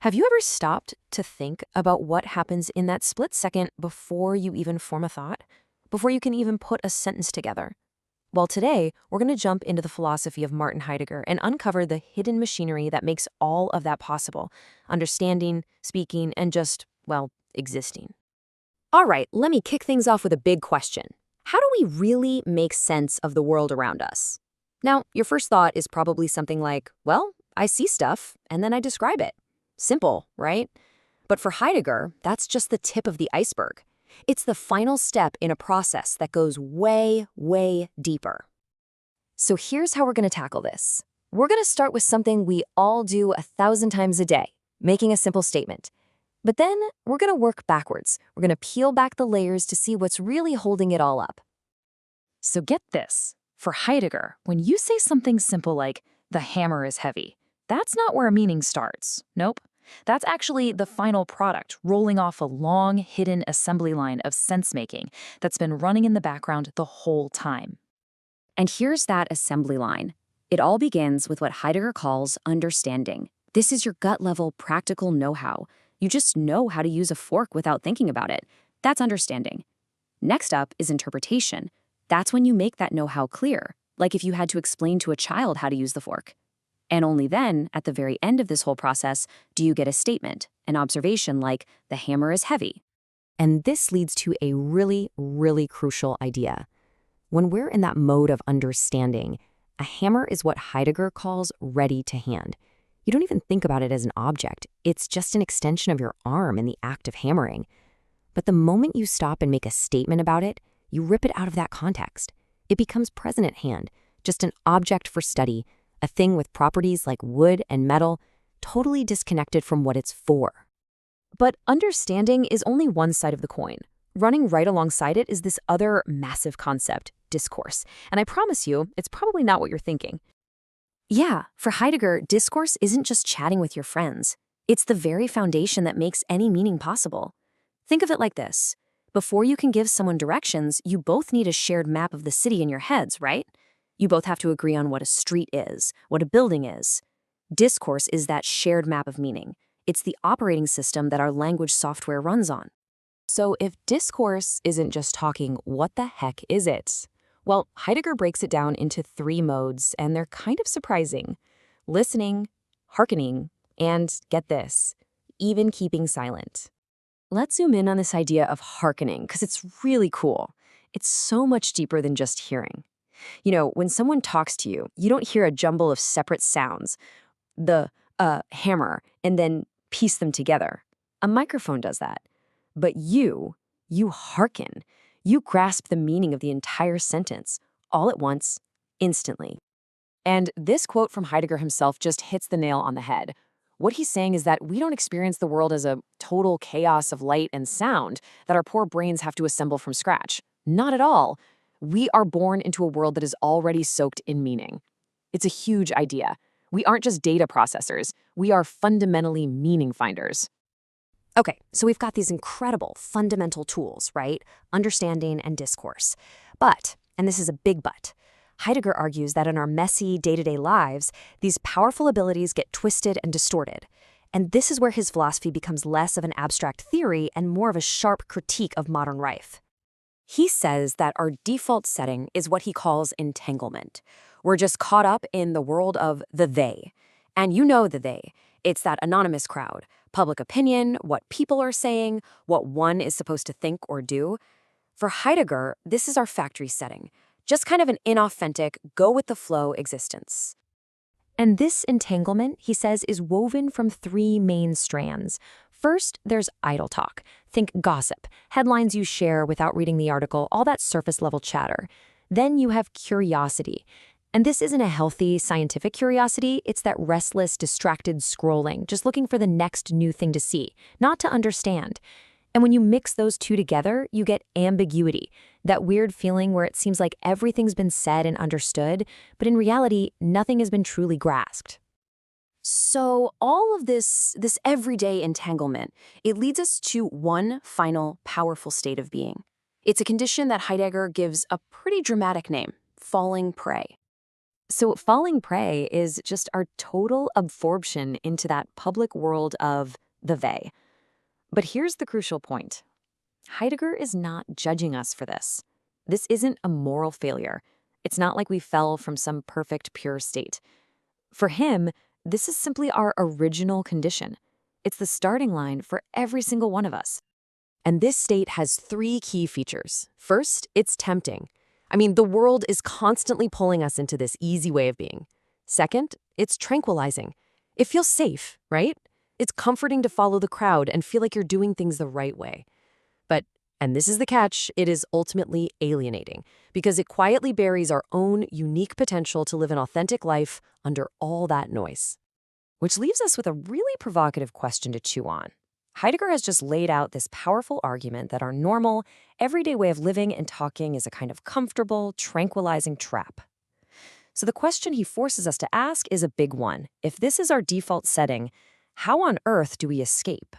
Have you ever stopped to think about what happens in that split second before you even form a thought? Before you can even put a sentence together? Well, today, we're going to jump into the philosophy of Martin Heidegger and uncover the hidden machinery that makes all of that possible: understanding, speaking, and just, well, existing. All right, let me kick things off with a big question. How do we really make sense of the world around us? Now, your first thought is probably something like, well, I see stuff, and then I describe it. Simple, right? But for Heidegger, that's just the tip of the iceberg. It's the final step in a process that goes way, way deeper. So here's how we're going to tackle this. We're going to start with something we all do 1,000 times a day, making a simple statement. But then we're going to work backwards. We're going to peel back the layers to see what's really holding it all up. So get this. For Heidegger, when you say something simple like, the hammer is heavy, that's not where a meaning starts. Nope. That's actually the final product, rolling off a long, hidden assembly line of sense-making that's been running in the background the whole time. And here's that assembly line. It all begins with what Heidegger calls understanding. This is your gut-level practical know-how. You just know how to use a fork without thinking about it. That's understanding. Next up is interpretation. That's when you make that know-how clear, like if you had to explain to a child how to use the fork. And only then, at the very end of this whole process, do you get a statement, an observation like, the hammer is heavy. And this leads to a really, really crucial idea. When we're in that mode of understanding, a hammer is what Heidegger calls ready to hand. You don't even think about it as an object. It's just an extension of your arm in the act of hammering. But the moment you stop and make a statement about it, you rip it out of that context. It becomes present at hand, just an object for study, a thing with properties like wood and metal, totally disconnected from what it's for. But understanding is only one side of the coin. Running right alongside it is this other massive concept, discourse. And I promise you, it's probably not what you're thinking. Yeah, for Heidegger, discourse isn't just chatting with your friends. It's the very foundation that makes any meaning possible. Think of it like this. Before you can give someone directions, you both need a shared map of the city in your heads, right? You both have to agree on what a street is, what a building is. Discourse is that shared map of meaning. It's the operating system that our language software runs on. So if discourse isn't just talking, what the heck is it? Well, Heidegger breaks it down into 3 modes, and they're kind of surprising. Listening, hearkening, and get this, even keeping silent. Let's zoom in on this idea of hearkening, because it's really cool. It's so much deeper than just hearing. You know, when someone talks to you, you don't hear a jumble of separate sounds, the hammer, and then piece them together. A microphone does that. But you hearken. You grasp the meaning of the entire sentence, all at once, instantly. And this quote from Heidegger himself just hits the nail on the head. What he's saying is that we don't experience the world as a total chaos of light and sound that our poor brains have to assemble from scratch. Not at all. We are born into a world that is already soaked in meaning. It's a huge idea. We aren't just data processors. We are fundamentally meaning finders. Okay, so we've got these incredible fundamental tools, right? Understanding and discourse. But, and this is a big but, Heidegger argues that in our messy day-to-day lives, these powerful abilities get twisted and distorted. And this is where his philosophy becomes less of an abstract theory and more of a sharp critique of modern life. He says that our default setting is what he calls entanglement. We're just caught up in the world of the they. And you know the they. It's that anonymous crowd, public opinion, what people are saying, what one is supposed to think or do. For Heidegger, this is our factory setting, just kind of an inauthentic, go-with-the-flow existence. And this entanglement, he says, is woven from 3 main strands. First, there's idle talk. Think gossip, headlines you share without reading the article, all that surface-level chatter. Then you have curiosity. And this isn't a healthy, scientific curiosity. It's that restless, distracted scrolling, just looking for the next new thing to see, not to understand. And when you mix those 2 together, you get ambiguity, that weird feeling where it seems like everything's been said and understood, but in reality, nothing has been truly grasped. So all of this everyday entanglement, it leads us to one final powerful state of being. It's a condition that Heidegger gives a pretty dramatic name, falling prey. So falling prey is just our total absorption into that public world of the they. But here's the crucial point. Heidegger is not judging us for this. This isn't a moral failure. It's not like we fell from some perfect, pure state. For him, this is simply our original condition. It's the starting line for every single one of us. And this state has three key features. First, it's tempting. I mean, the world is constantly pulling us into this easy way of being. Second, it's tranquilizing. It feels safe, right? It's comforting to follow the crowd and feel like you're doing things the right way. But, and this is the catch, it is ultimately alienating because it quietly buries our own unique potential to live an authentic life under all that noise. Which leaves us with a really provocative question to chew on. Heidegger has just laid out this powerful argument that our normal, everyday way of living and talking is a kind of comfortable, tranquilizing trap. So the question he forces us to ask is a big one. If this is our default setting, how on earth do we escape?